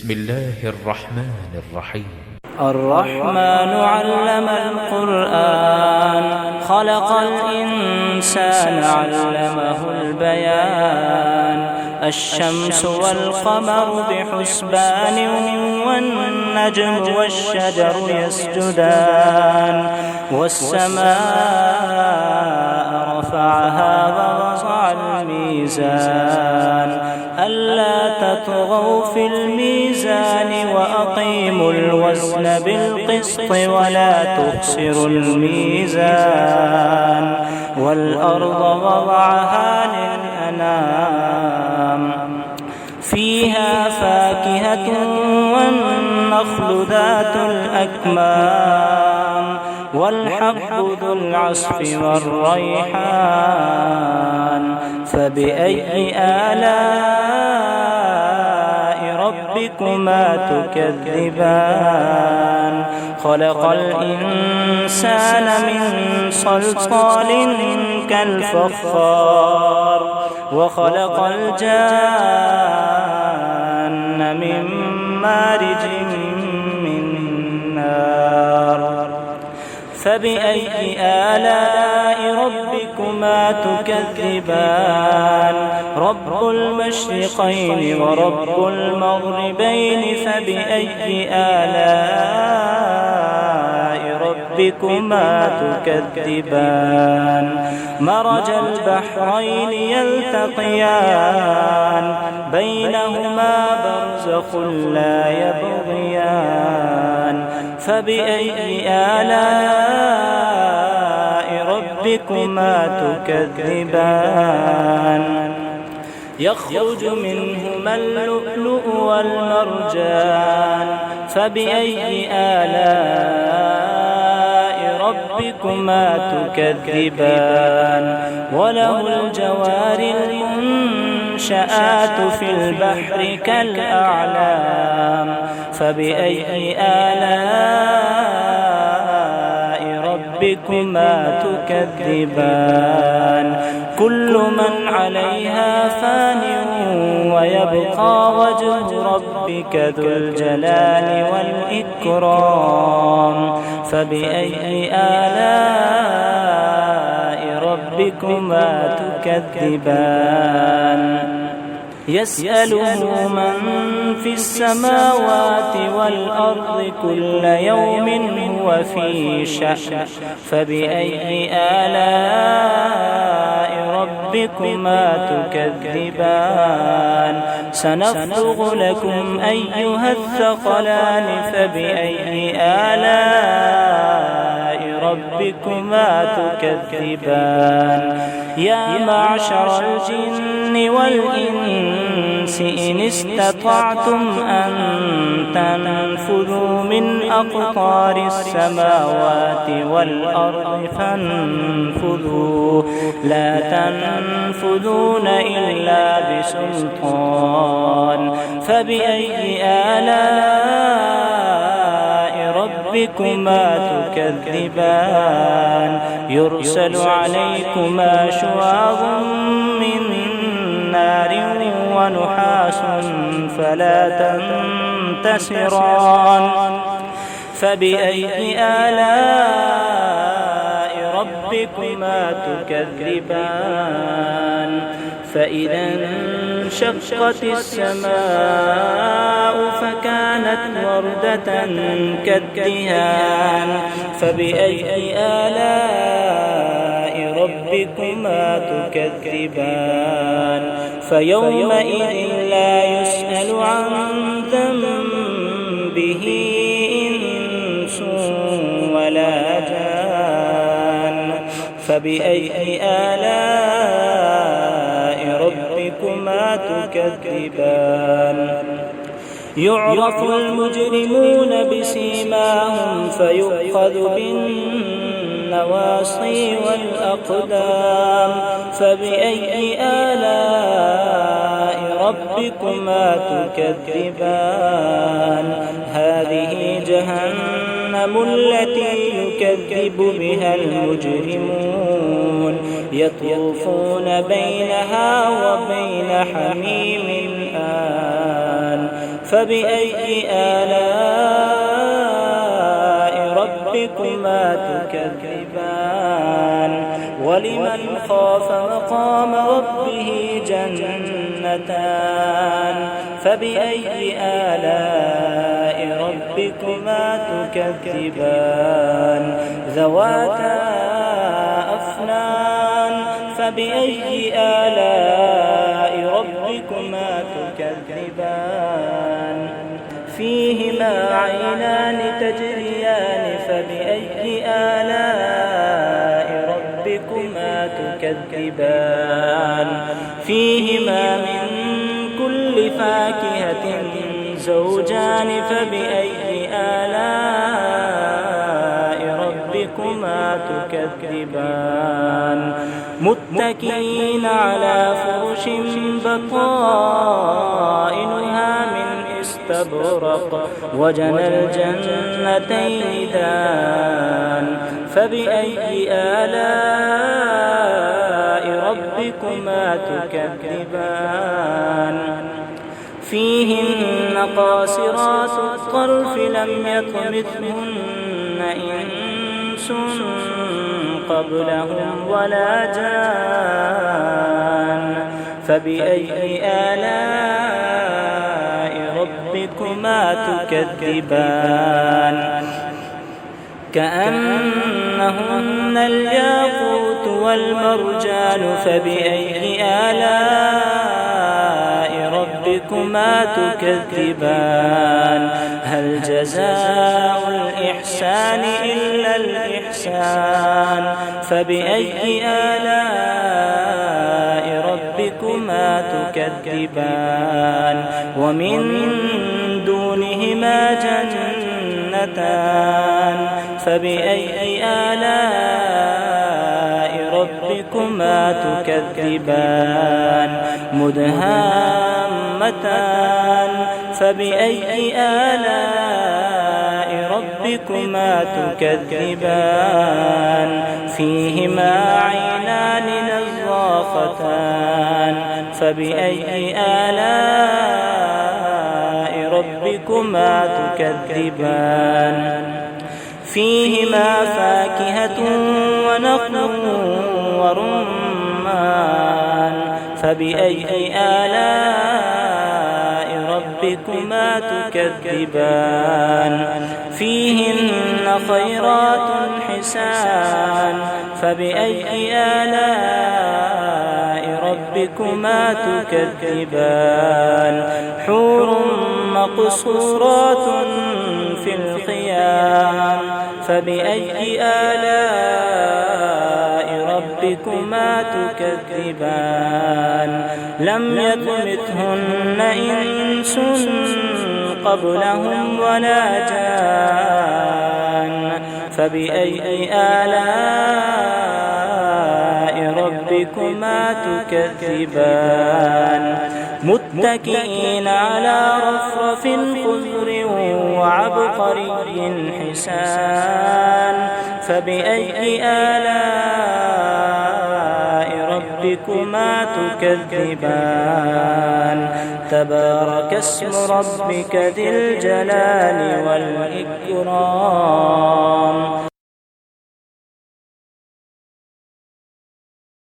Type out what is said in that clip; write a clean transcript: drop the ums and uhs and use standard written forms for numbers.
بسم الله الرحمن الرحيم. الرحمن علم القرآن، خلق الإنسان علمه البيان. الشمس والقمر بحسبان، والنجم والشجر يسجدان. والسماء رفعها ووضع الميزان، ألا تطغوا في الميزان وأقيموا الوزن بالقسط ولا تخسروا الميزان. والأرض وضعها للأنام، فيها فاكهة والنخل ذات الأكمام، والحب ذو العصف والريحان. فبأي آلاء ربكما تكذبان؟ خلق الإنسان من صلصال كالفخار، وخلق الجان من مارج من نار. فبأي آلاء ربكما تكذبان؟ رب المشرقين ورب المغربين. فبأي آلاء ربكما تكذبان؟ مرج البحرين يلتقيان، بينهما برزخ لا يبغيان. فبأي آلاء ربكما تكذبان؟ يخرج منهما اللؤلؤ والمرجان. فبأي آلاء ربكما تكذبان؟ وله الجوار المنشآت في البحر كالأعلام. فبأي آلاء ربكما تكذبان؟ كل من عليها فان، ويبقى وجه ربك ذو الجلال والإكرام. فبأي آلاء ربكما تكذبان؟ يسأله من في السماوات والأرض كل يوم هو في شأن. فبأي آلاء ربكما تكذبان؟ سنفرغ لكم أيها الثقلان. فبأي آلاء ربكما تكذبان؟ يا معشر الجن والإنس إن استطعتم أن تنفذوا من أقطار السماوات والأرض فانفذوا، لا تنفذون إلا بسلطان. فبأي آلاء ربكما تكذبان؟ يرسل عليكما شواظ من نار ونحاس فلا تنتصران. فبأي آلاء ربكما تكذبان؟ فإذا انشقت السماء فكانت وردة كالدهان. فبأي آلاء ربكما تكذبان؟ فيومئذ لا يسأل عن ذنبه إنس ولا جان. فبأي آلاء ربكما تكذبان؟ يعرف المجرمون بسيماهم فيؤخذ بالنواصي والأقدام. فبأي آلاء ربكما تكذبان؟ هذه جهنم التي يكذب بها المجرمون، يطوفون بينها وبين حميم آن. فبأي آلاء ربكما تكذبان ولمن خاف مقام ربه جنتان فبأي آلاء ربكما تكذبان ذواتا أفنان فبأي آلاء ربكما تكذبان فيهما عينان تجريان فبأي آلاء ربكما تكذبان فيهما من كل فاكهة زوجان فبأي آلاء ربكما تكذبان متكئين على فرش بطائنها من استبرق وجنى الجنتين دان فبأي آلاء ربكما تكذبان فيهن قاصرات الطرف لم يطمثهن إنس قبلهم ولا جان فبأي آلاء ربكما تكذبان كأنهن الياقوت والمرجان فبأي آلاء ربكما تكذبان هل جزاء الإحسان إلا الإحسان فبأي آلاء ربكما تكذبان ومن دونهما جنتان فبأي آلاء ربكما تكذبان مدهامتان فبأي آلاء ربكما تكذبان فيهما عينان نضاختان فبأي آلاء ربكما تكذبان فيهما فاكهة ونخل ورمان فبأي آلاء ربكما تكذبان فيهن خيرات حسان فبأي آلاء ربكما تكذبان حور مقصورات في الخيام فبأي آلاء ربكما تكذبان لم يطمثهن إنس قبلهم ولا جان فبأي آلاء ربكما تكذبان متكئين على رفرف خضر وعبقري حسان فبأي آلاء ربكما تكذبان تبارك اسم ربك ذي الجلال والإكرام